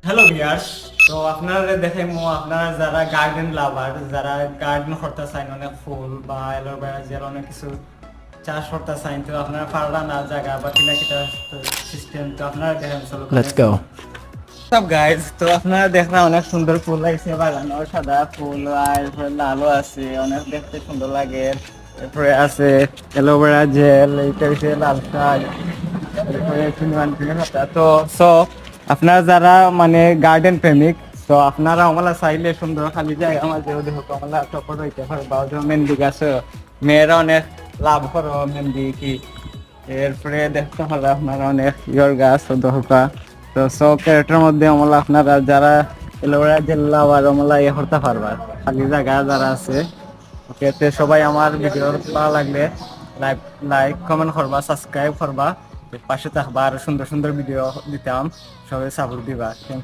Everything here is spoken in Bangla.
হ্যালো ভিউয়ার্স, তো আপনারা দেখাইমু আপনারা যারা গার্ডেন লাভার, যারা গার্ডেন করতে চান, অনেক ফুল বা অ্যালোভেরা জেল অনেক কিছু চাষ করতে চান, তো আপনারা পারলা না জায়গা বা কিনা কিটা সিস্টেম, তো আপনারা দেখেন চলো। Let's go. সব গাইজ, তো আপনারা দেখলাম অনেক সুন্দর ফুল লাগছে বাগানো, সাদা ফুল আর এরপরে লালও আছে, অনেক দেখতে সুন্দর লাগে। এরপরে আছে অ্যালোভেরা জেল, এইটা হচ্ছে লাল শাক, এরপরে চুনওয়ান পিনে পাতা। তো আপনারা যারা মানে গার্ডেন প্রেমিক, তো আপনারা আমলা চাইলে সুন্দর খালি জায়গা মাঝে ওদের হোক আমলা টপর হইতে পারবা। ওদের মেহেন্দি গাছ, মেয়েরা অনেক লাভ করো মেহেন্দি কি। এরপরে দেখতে হলে আপনারা অনেক ইয়র গাছ দহকা। তো ক্যারেক্টার মধ্যে আমলা আপনারা যারা এলোরা জেলা আর আমলা ইয়ে করতে পারবা খালি জায়গা যারা আছে। ওকে, তো সবাই আমার ভিডিও ভালো লাগলে লাইক লাইক কমেন্ট করবা, সাবস্ক্রাইব করবা, পাশে থাকবা, আর সুন্দর সুন্দর ভিডিও দিতাম, সবাই সাপোর্ট দিবা।